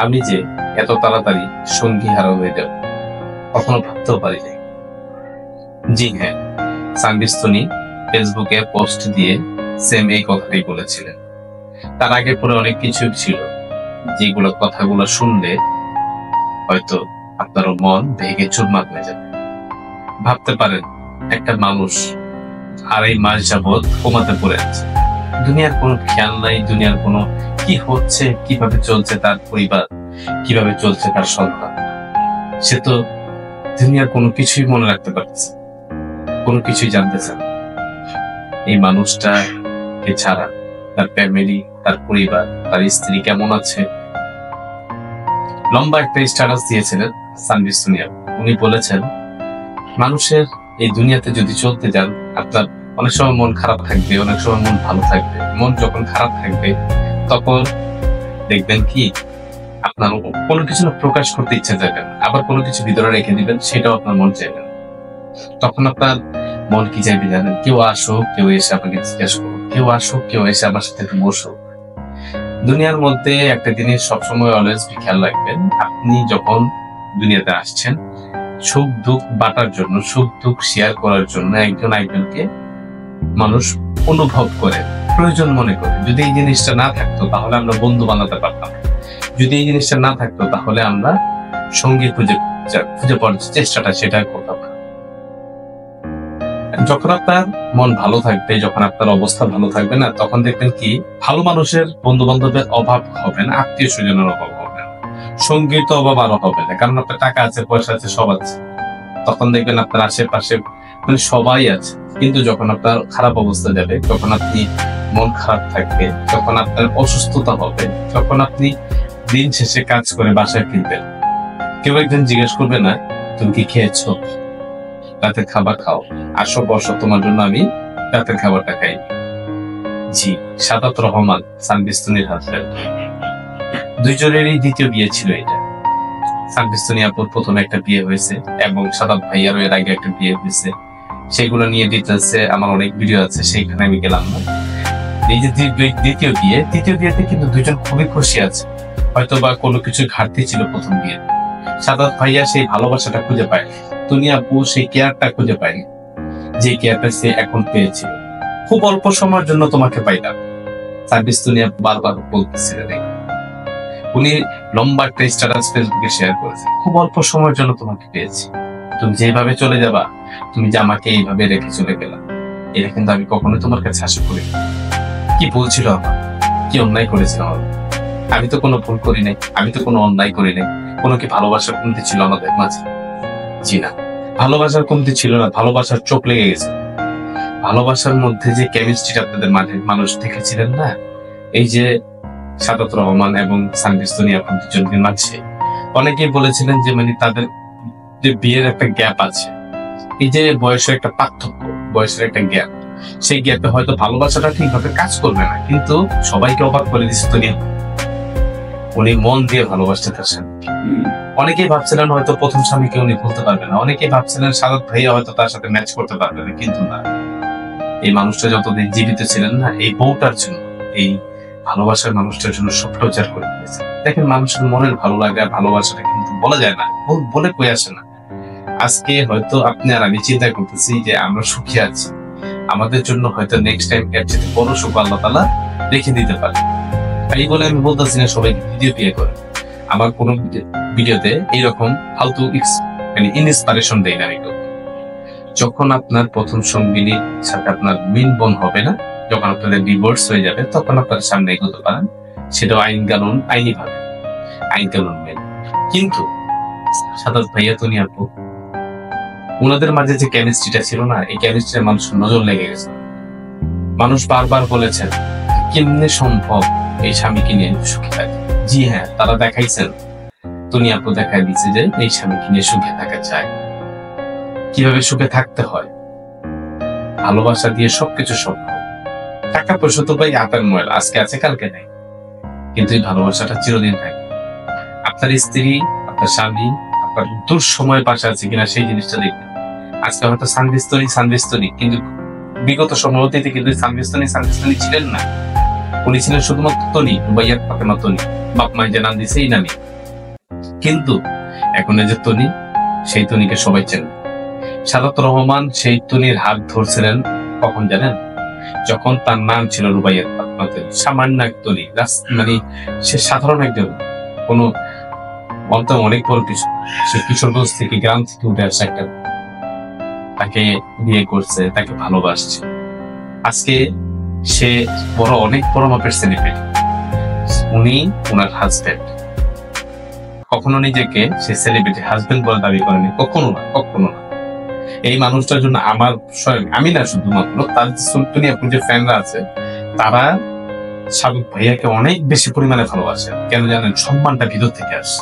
আমি যে এত তাড়াতাড়ি সঙ্গী হারা হয়ে যাব কখনো ভাবতেও পারি নাই। জি হ্যাঁ, সানবিস্তনি ফেসবুকে পোস্ট দিয়ে সেম এই কথাটাই বলেছিলেন। তার আগে পরে অনেক কিছু ছিল যেগুলো কথাগুলো শুনলে হয়তো আপনার মন ভেঙে চুরমার হয়ে যাবে। ভাবতে পারেন একটা মানুষ 2.5 মাস যাবৎ কোমাতে পড়ে আছে, দুনিয়ার কোনো খেয়াল নাই, দুনিয়ার কোনো কি হচ্ছে, কিভাবে চলছে তার পরিবার, কিভাবে চলছে তার সন্তান, সে তো দুনিয়ার কোনো কিছুই মনে রাখতে পারছে, কোনো কিছুই জানতেছে না। এই মানুষটাকে ছাড়া তার ফ্যামিলি, তার পরিবার, তার স্ত্রী কেমন আছে। লম্বা একটা স্ট্যাটাস দিয়েছিলেন সানবিস্তনি। উনি বলেছেন, মানুষের এই দুনিয়াতে যদি চলতে যান, আপনার অনেক সময় মন খারাপ থাকবে, অনেক সময় মন ভালো থাকবে। মন যখন খারাপ থাকবে তখন দেখবেন কি আপনার কোনো কিছু না প্রকাশ করতে ইচ্ছা যাবেন, আবার কোনো কিছু ভিতরে রেখে দিবেন, সেটাও আপনার মন চাইবে না। তখন আপনার মন কি চাইবে জানেন? কেউ আসুক, কেউ এসে আপনাকে জিজ্ঞাসা করুক, কেউ আসুক, কেউ এসে আমার সাথে একটু বসুক। দুনিয়ার মধ্যে একটা জিনিস সবসময় অলওয়েজ খেয়াল রাখবেন, আপনি যখন দুনিয়াতে আসছেন সুখ দুঃখ বাটার জন্য, সুখ দুঃখ শেয়ার করার জন্য একজন একজনকে মানুষ অনুভব করে, প্রয়োজন মনে করে। যদি এই জিনিসটা না থাকতো তাহলে আমরা বন্ধু বানাতে পারতাম, যদি এই জিনিসটা না থাকতো তাহলে আমরা সঙ্গী খুঁজে পাওয়ার চেষ্টাটা সেটা করতাম না। যখন আপনার মন ভালো থাকবে, যখন আপনার অবস্থা ভালো থাকবে না, তখন দেখবেন কি ভালো মানুষের, বন্ধু বান্ধবের অভাব হবে না, আত্মীয় স্বজনের অভাব হবে না, সঙ্গীর তো অভাব আরো হবে না, কারণ আপনার টাকা আছে, পয়সা আছে, সব আছে। তখন দেখবেন আপনার আশেপাশে মানে সবাই আছে। কিন্তু যখন আপনার খারাপ অবস্থা যাবে, যখন আপনি মন খারাপ থাকবে, যখন আপনার অসুস্থতা হবে, যখন আপনি দিন শেষে কাজ করে বাসায় ফিরবেন, কেউ একজন জিজ্ঞেস করবে না তুমি কি খেয়েছো, রাতের খাবার খাও, আসো বসো, তোমার জন্য আমি রাতের খাবারটা খাই। জি, সাদাত রহমান সানবিস্তনির হাজবেন্ড। দুইজনেরই দ্বিতীয় বিয়ে ছিল এটা। সানবিস্তনি আপুর প্রথমে একটা বিয়ে হয়েছে এবং সাদাত ভাইয়ারও এর আগে একটা বিয়ে হয়েছে। সেগুলো নিয়ে ডিটেলসে আমার অনেক ভিডিও আছে, সেইখানে আমি গেলাম না। এই যে দ্বিতীয় বিয়েতে কিন্তু দুইজন খুবই খুশি আছে। হয়তো বা কোনো কিছু ঘাটতি ছিল প্রথম বিয়ে। সাদাত ভাইয়া সেই ভালোবাসাটা খুঁজে পায়, তুনি আপু সেই কেয়ারটা খুঁজে পায়নি, যে কেয়ারটা সে এখন পেয়েছিল। খুব অল্প সময়ের জন্য তোমাকে পাইলাম, সানবিস্তনি আপু বারবার বলতেছিলেন। উনি লম্বা একটা স্ট্যাটাস ফেসবুকে শেয়ার করেছেন, খুব অল্প সময়ের জন্য তোমাকে পেয়েছি, তুমি যেভাবে চলে যাবা, তুমি যে আমাকে এইভাবে রেখে চলে গেলা, এটা কিন্তু আমি কখনোই তোমার কাছে আশা করি। কি ভুল ছিল আমার, কি অন্যায় করেছিলাম আমি তো কোনো ভুল করি নাই, আমি তো কোনো অন্যায় করি নাই। কোনো কি ভালোবাসার কমতি ছিল আমাদের মাঝে? জি না, ভালোবাসার কমতি ছিল না, ভালোবাসার চোখ লেগে গেছে। ভালোবাসার মধ্যে যে কেমিস্ট্রিটা আপনাদের মাঝে মানুষ দেখেছিলেন না, এই যে সাদাত রহমান এবং সানবিস্তনি আপু দুজনের মাঝে অনেকেই বলেছিলেন যে মানে তাদের যে বিয়ের একটা গ্যাপ আছে, এই যে বয়সের একটা পার্থক্য, বয়সের একটা গ্যাপ, সেই গ্যাপে হয়তো ভালোবাসাটা ঠিকভাবে কাজ করবে না, কিন্তু সবাইকে অবাক করে দিচ্ছে তো নিয়ে উনি মন দিয়ে ভালোবাসতে থাকছেন। অনেকেই ভাবছিলেন হয়তো প্রথম স্বামীকে উনি ভুলতে পারবেন না, অনেকেই ভাবছিলেন সাদাত ভাইয়া হয়তো তার সাথে ম্যাচ করতে পারবে না, কিন্তু না, এই মানুষটা যতদিন জীবিত ছিলেন না, এই বউটার জন্য, এই ভালোবাসার মানুষটার জন্য সবটা উজাড় করে দিয়েছে। দেখেন, মানুষের মনের ভালো লাগে আর ভালোবাসাটা কিন্তু বলা যায় না, বলে কই আসে না। আজকে হয়তো আপনি আর আমি চিন্তা করতেছি যে আমরা সুখী আছি, আমাদের জন্য হয়তো নেক্সট টাইম এর চেয়ে বড় সুখ আল্লাহ তাআলা রেখে দিতে পারে। তাই বলে আমি বলতেছি না সবাই ভিডিও বিয়ে করে, আমার কোন ভিডিওতে এইরকম ফালতু মানে ইনস্পিরেশন দেই না। যখন আপনার প্রথম সঙ্গিনীর সাথে আপনার মিলবন হবে না, যখন আপনাদের ডিভোর্স হয়ে যাবে, তখন আপনার সামনে এগোতে পারেন, সেটাও আইনি ভাবে, আইন কানুন মেনে। কিন্তু সাদাত ভাইয়া, তুনি আপু, ওনাদের মাঝে যে কেমিস্ট্রিটা ছিল না, এই কেমিস্ট্রি মানুষের নজর লেগে গেছে। মানুষ বারবার বলেছেন কেমনে সম্ভব এই স্বামীকে নিয়ে সুখে থাকে। জি হ্যাঁ, তারা দেখাইছেন, তুনি আপু দেখাই দিচ্ছে যে এই স্বামীকে নিয়ে সুখে থাকা যায়, কিভাবে সুখে থাকতে হয়, ভালোবাসা দিয়ে সবকিছু সম্ভব। টাকা পয়সা তো ভাই আটার ময়লা, আজকে আছে কালকে নেই, কিন্তু এই ভালোবাসাটা চিরদিন থাকে। আপনার স্ত্রী, আপনার স্বামী আপনার দুঃসময় পাশে আছে কিনা সেই জিনিসটা দেখবেন। আজকে হয়তো সানবিস্তনি, কিন্তু বিগত সময় অতীতে কিন্তু সানবিস্তনি ছিলেন না। উনি ছিলেন শুধুমাত্র তনি, রুবাইয়াত ফাতেমা তনি, বাপ মাই যে নাম দিছে এই নামই। কিন্তু এখন এই যে তনি, সেই তনিকে সবাই চেনে। সাদাত রহমান সেই তনির হাত ধরছিলেন কখন জানেন? যখন তার নাম ছিল রুবাইয়াত ফাতেমা তনি, সামান্য এক তনি, মানে সে সাধারণ একজন, কোনো বলতে অনেক বড় কিছু। সে কিশোরগঞ্জ থেকে, গ্রাম থেকে উঠে আসছে একটা, তাকে বিয়ে করছে, তাকে ভালোবাসছে। আজকে সে অনেক বড় মাপের সেলিব্রিটি। উনি ওনার হাজবেন্ড। কখনো নিজেকে সে সেলিব্রিটি হাজবেন্ড বলে দাবি করেনি, কখনো না, কখনো না। এই মানুষটার জন্য আমার স্বয়ং, আমি না শুধুমাত্র, তার সুলতানি আপনি যে ফ্যানরা আছে তারা সাবেক ভাইয়াকে অনেক বেশি পরিমাণে ভালোবাসে। কেন জানেন? সম্মানটা ভিতর থেকে আসে।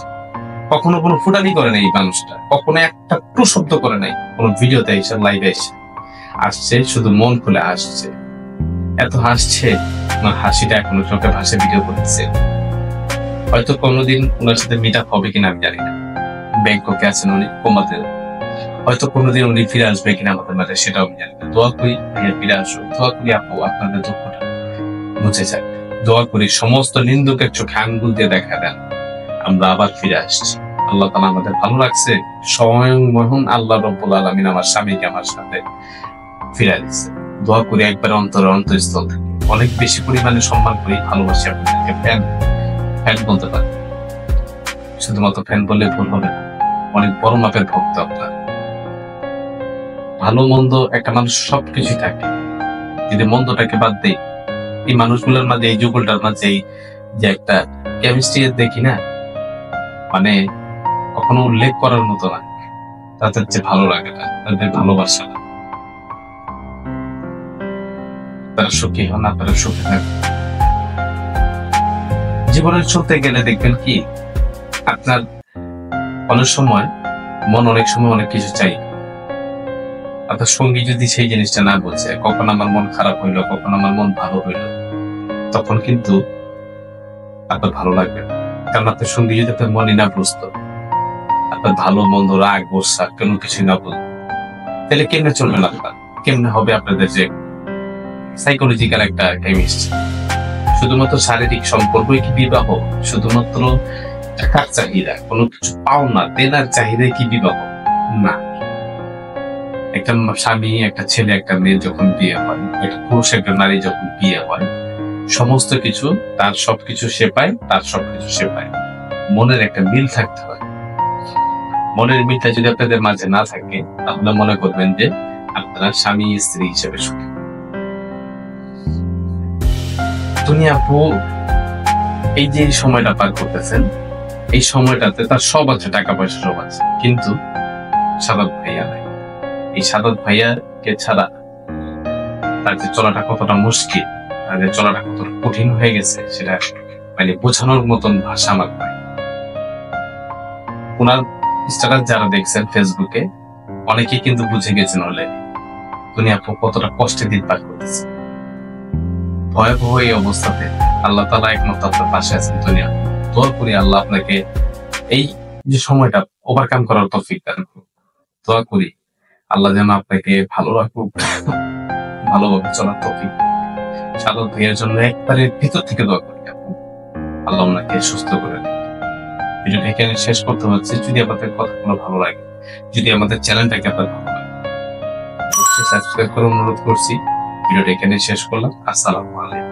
কখনো কোনো ফুটানি করে নাই এই মানুষটা, কখনো একটা টু শব্দ করে নাই কোনো ভিডিওতে এসে, লাইভে এসে। আসছে শুধু মন খুলে আসছে, এত হাসছে, ওনার হাসিটা এখনো চোখে ভাসে, ভিডিও করতেছে। হয়তো কোনোদিন ওনার সাথে মিট আপ হবে কিনা আমি জানি না, ব্যাংককে আছেন উনি, কোমাতে। হয়তো কোনোদিন উনি ফিরে আসবে কিনা আমাদের মাঝে, সেটাও আমি জানি না। দোয়া করি ভাইয়া ফিরে আসুক, দোয়া করি আপু আপনাদের দুঃখটা মুছে যাক, দোয়া করি সমস্ত নিন্দুকের চোখে আঙ্গুল দিয়ে দেখা দেন আমরা আবার ফিরে আসছি। আল্লাহ তাআলা আমাদের ভালো রাখছে, স্বয়ং মহান আল্লাহ রাব্বুল আলামিন আমার স্বামীকে আমার সাথে ফিরে দিচ্ছে। দোয়া করি একবার অন্তরস্থল থেকে অনেক বেশি পরিমাণে সম্মান করি, ভালোবাসি আপনাদেরকে। ফ্যান বলতে পারি, শুধুমাত্র ফ্যান বললে ভুল হবে না, অনেক বড় মাপের ভক্ত আপনার। ভালো মন্দ একটা মানুষ সবকিছু থাকে, যদি মন্দটাকে বাদ দেই, এই মানুষগুলোর মাঝে, এই যুগলটার মাঝে যে একটা কেমিস্ট্রি দেখি না, মানে কখনো উল্লেখ করার মতো না। তাদের যে ভালো লাগে না, তাদের ভালোবাসা না, তারা সুখী হন, আপনারা সুখী থাকবেন। জীবনের চলতে গেলে দেখবেন কি, আপনার অনেক সময় মন অনেক সময় অনেক কিছু চাই। আপনার সঙ্গী যদি সেই জিনিসটা না বলছে, কখন আমার মন খারাপ হইলো, কখন আমার মন ভালো হইলো, তখন কিন্তু আপনার ভালো লাগবে না। কারণ আপনার সঙ্গী যদি আপনার মনে না বুঝতো, আপনার ভালো মন্দ, রাগ গোসা কোনো কিছু না বলতো, তাহলে কেমনে চলবে না? আপনার কেমনে হবে আপনাদের যে সাইকোলজিক্যাল একটা কেমিস্ট্রি? শুধুমাত্র শারীরিক সম্পর্কই কি বিবাহ? শুধুমাত্র টাকার চাহিদা, কোনো কিছু পাওনা দেনার চাহিদা কি বিবাহ? না। একটা স্বামী, একটা ছেলে, একটা মেয়ে যখন বিয়ে হয়, একটা পুরুষ, একটা নারী যখন বিয়ে হয়, সমস্ত কিছু তার, সবকিছু সে পায়, তার সবকিছু সে পায়। মনের একটা মিল থাকতে হয়। মনের মিলটা যদি আপনাদের মাঝে না থাকে, তাহলে মনে করবেন যে আপনারা স্বামী স্ত্রী হিসেবে সুখী। তুমি আপু এই যে সময়টা পার করতেছেন, এই সময়টাতে তার সব আছে, টাকা পয়সা সব আছে, কিন্তু সাদাত ভাইয়া নাই। এই সাদাত ভাইয়াকে ছাড়া তার যে চলাটা কতটা মুশকিল, তার যে চলাটা কতটা কঠিন হয়ে গেছে, সেটা মানে বোঝানোর মতন ভাষা আমার নাই। ওনার স্ট্যাটাস যারা দেখছেন ফেসবুকে, অনেকেই কিন্তু বুঝে গেছেন অলরেডি তুমি আপু কতটা কষ্টে দিন পার করতেছে। ভয়াবহ এই অবস্থাতে আল্লাহ তাআলা একমাত্র আপনার পাশে আছেন। দুনিয়া দোয়া করি আল্লাহ আপনাকে এই যে সময়টা ওভারকাম করার তৌফিক দান করুন। দোয়া করি আল্লাহ যেন আপনাকে ভালো রাখুক, ভালোভাবে চলার তৌফিক। সাদাত ভাইয়ের জন্য একবারে ভিতর থেকে দোয়া করি আল্লাহ ওনাকে সুস্থ করে দেন। ভিডিওটা এখানে শেষ করতে হচ্ছে। যদি আপনাদের কথাগুলো ভালো লাগে, যদি আমাদের চ্যানেলটাকে আপনার ভালো লাগে, অবশ্যই সাবস্ক্রাইব করে অনুরোধ করছি। ভিডিওটা এখানে শেষ করলাম। আসসালামু আলাইকুম।